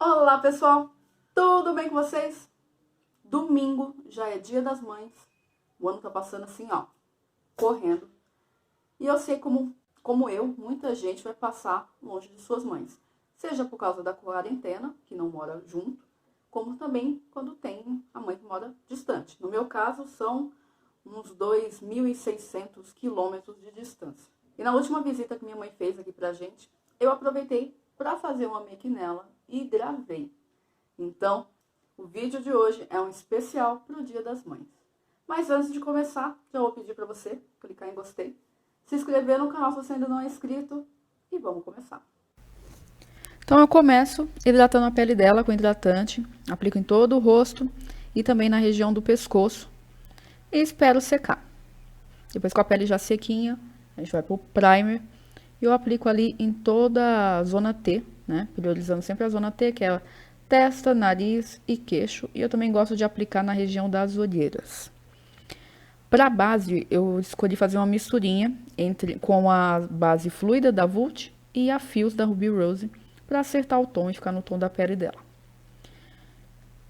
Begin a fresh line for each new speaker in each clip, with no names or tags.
Olá, pessoal! Tudo bem com vocês? Domingo já é Dia das Mães. O ano tá passando assim, ó, correndo. E eu sei como eu, muita gente vai passar longe de suas mães. Seja por causa da quarentena, que não mora junto, como também quando tem a mãe que mora distante. No meu caso, são uns 2.600 quilômetros de distância. E na última visita que minha mãe fez aqui pra gente, eu aproveitei para fazer uma make nela e gravei. Então, o vídeo de hoje é um especial para o Dia das Mães. Mas antes de começar, já vou pedir para você clicar em gostei, se inscrever no canal se você ainda não é inscrito e vamos começar. Então eu começo hidratando a pele dela com hidratante, aplico em todo o rosto e também na região do pescoço e espero secar. Depois com a pele já sequinha, a gente vai pro primer e eu aplico ali em toda a zona T, né? Priorizando sempre a zona T, que é a testa, nariz e queixo. E eu também gosto de aplicar na região das olheiras. Para base, eu escolhi fazer uma misturinha com a base fluida da Vult e a Fios da Ruby Rose para acertar o tom e ficar no tom da pele dela.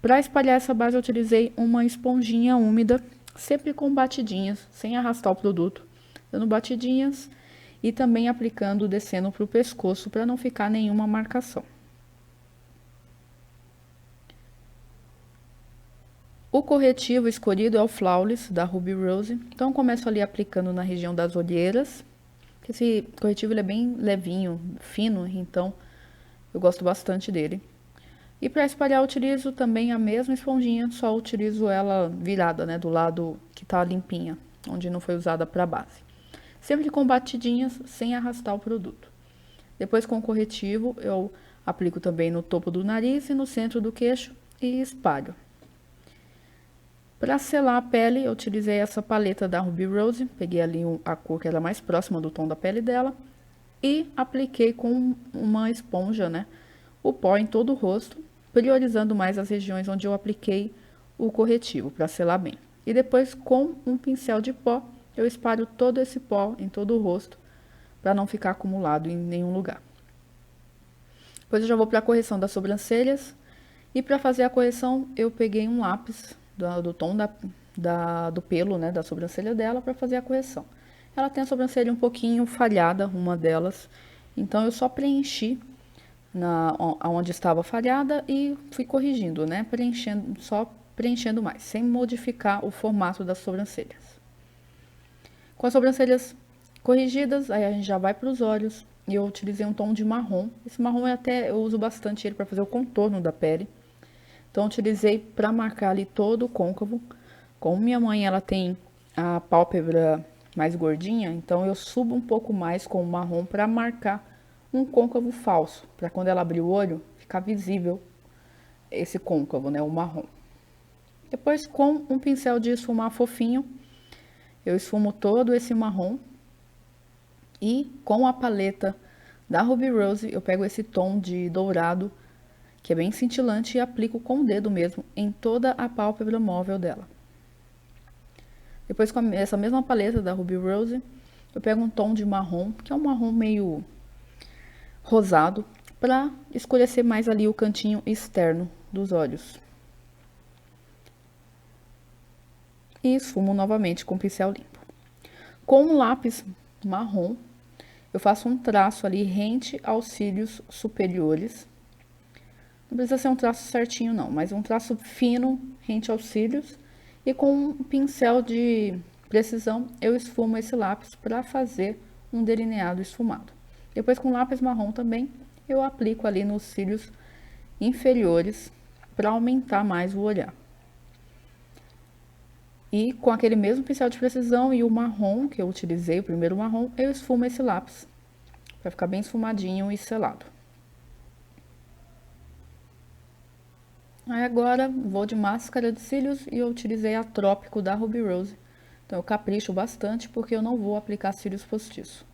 Para espalhar essa base, eu utilizei uma esponjinha úmida, sempre com batidinhas, sem arrastar o produto, dando batidinhas e também aplicando, descendo para o pescoço para não ficar nenhuma marcação. O corretivo escolhido é o Flawless, da Ruby Rose. Então, eu começo ali aplicando na região das olheiras. Esse corretivo ele é bem levinho, fino, então eu gosto bastante dele. E para espalhar, eu utilizo também a mesma esponjinha, só utilizo ela virada, né, do lado que tá limpinha, onde não foi usada para base. Sempre com batidinhas, sem arrastar o produto. Depois, com o corretivo, eu aplico também no topo do nariz e no centro do queixo e espalho. Para selar a pele, eu utilizei essa paleta da Ruby Rose, peguei ali a cor que era mais próxima do tom da pele dela e apliquei com uma esponja, né, o pó em todo o rosto, priorizando mais as regiões onde eu apliquei o corretivo para selar bem. E depois, com um pincel de pó, eu espalho todo esse pó em todo o rosto para não ficar acumulado em nenhum lugar. Depois eu já vou para a correção das sobrancelhas e para fazer a correção eu peguei um lápis do tom do pelo, né, da sobrancelha dela para fazer a correção. Ela tem a sobrancelha um pouquinho falhada, uma delas, então eu só preenchi onde estava falhada e fui corrigindo, né, só preenchendo mais, sem modificar o formato das sobrancelhas. Com as sobrancelhas corrigidas, aí a gente já vai para os olhos e eu utilizei um tom de marrom. Esse marrom eu uso bastante ele para fazer o contorno da pele. Então, eu utilizei para marcar ali todo o côncavo. Como minha mãe, ela tem a pálpebra mais gordinha, então eu subo um pouco mais com o marrom para marcar um côncavo falso, para quando ela abrir o olho, ficar visível esse côncavo, né, o marrom. Depois, com um pincel de esfumar fofinho, eu esfumo todo esse marrom e com a paleta da Ruby Rose, eu pego esse tom de dourado que é bem cintilante, e aplico com o dedo mesmo em toda a pálpebra móvel dela. Depois, com essa mesma paleta da Ruby Rose, eu pego um tom de marrom, que é um marrom meio rosado, para escurecer mais ali o cantinho externo dos olhos. E esfumo novamente com o pincel limpo. Com um lápis marrom, eu faço um traço ali rente aos cílios superiores. Não precisa ser um traço certinho não, mas um traço fino, rente aos cílios. E com um pincel de precisão, eu esfumo esse lápis para fazer um delineado esfumado. Depois, com lápis marrom também, eu aplico ali nos cílios inferiores para aumentar mais o olhar. E com aquele mesmo pincel de precisão e o marrom que eu utilizei, o primeiro marrom, eu esfumo esse lápis para ficar bem esfumadinho e selado. Aí agora vou de máscara de cílios e eu utilizei a Trópico da Ruby Rose. Então eu capricho bastante porque eu não vou aplicar cílios postiços.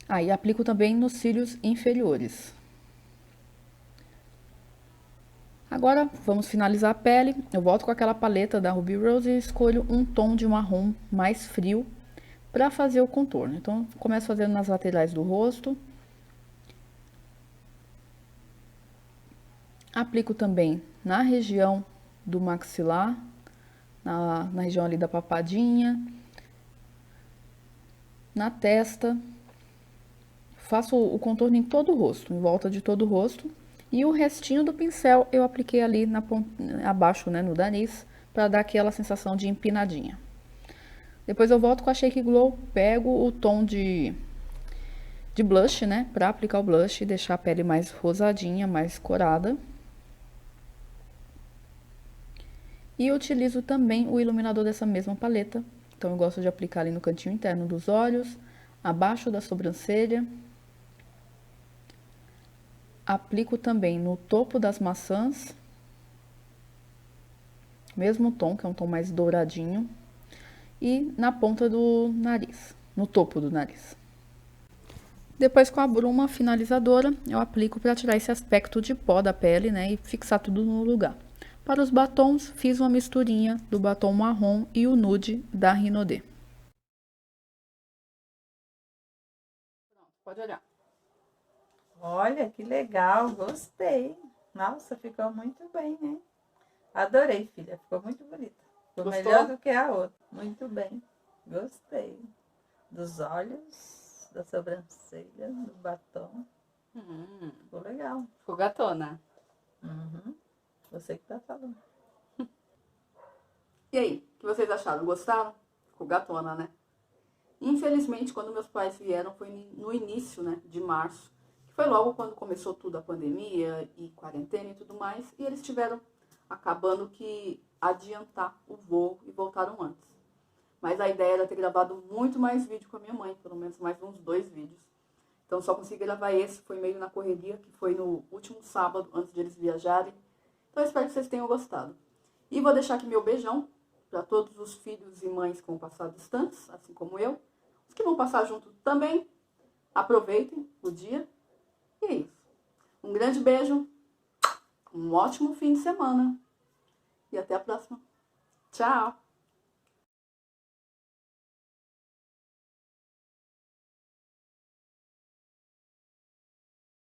Aí aplico também nos cílios inferiores. Agora vamos finalizar a pele. Eu volto com aquela paleta da Ruby Rose e escolho um tom de marrom mais frio para fazer o contorno. Então, começo fazendo nas laterais do rosto. Aplico também na região do maxilar, na região ali da papadinha, na testa. Faço o contorno em todo o rosto, em volta de todo o rosto. E o restinho do pincel eu apliquei ali abaixo, né, no nariz, para dar aquela sensação de empinadinha. Depois eu volto com a Shake Glow, pego o tom de blush, né, para aplicar o blush e deixar a pele mais rosadinha, mais corada. E eu utilizo também o iluminador dessa mesma paleta. Então eu gosto de aplicar ali no cantinho interno dos olhos, abaixo da sobrancelha. Aplico também no topo das maçãs. Mesmo tom, que é um tom mais douradinho. E na ponta do nariz, no topo do nariz. Depois, com a bruma finalizadora, eu aplico para tirar esse aspecto de pó da pele, né, e fixar tudo no lugar. Para os batons, fiz uma misturinha do batom marrom e o nude da Rinodê. Pronto, pode olhar.
Olha, que legal, gostei. Nossa, ficou muito bem, né? Adorei, filha, ficou muito bonita. Ficou
Gostou?
melhor do que a outra. Muito bem, gostei. Dos olhos, da sobrancelha, do batom. Ficou legal.
Ficou gatona.
Uhum. Você que tá falando.
E aí, o que vocês acharam? Gostaram? Ficou gatona, né? Infelizmente, quando meus pais vieram, foi no início, né, de março. Que foi logo quando começou tudo, a pandemia e quarentena e tudo mais. E eles tiveram acabando que adiantar o voo e voltaram antes. Mas a ideia era ter gravado muito mais vídeo com a minha mãe, pelo menos mais uns 2 vídeos. Então só consegui gravar esse, foi meio na correria, que foi no último sábado, antes de eles viajarem. Então eu espero que vocês tenham gostado. E vou deixar aqui meu beijão para todos os filhos e mães que vão passar distantes, assim como eu. Os que vão passar junto também, aproveitem o dia. E é isso. Um grande beijo, um ótimo fim de semana. E até a próxima. Tchau!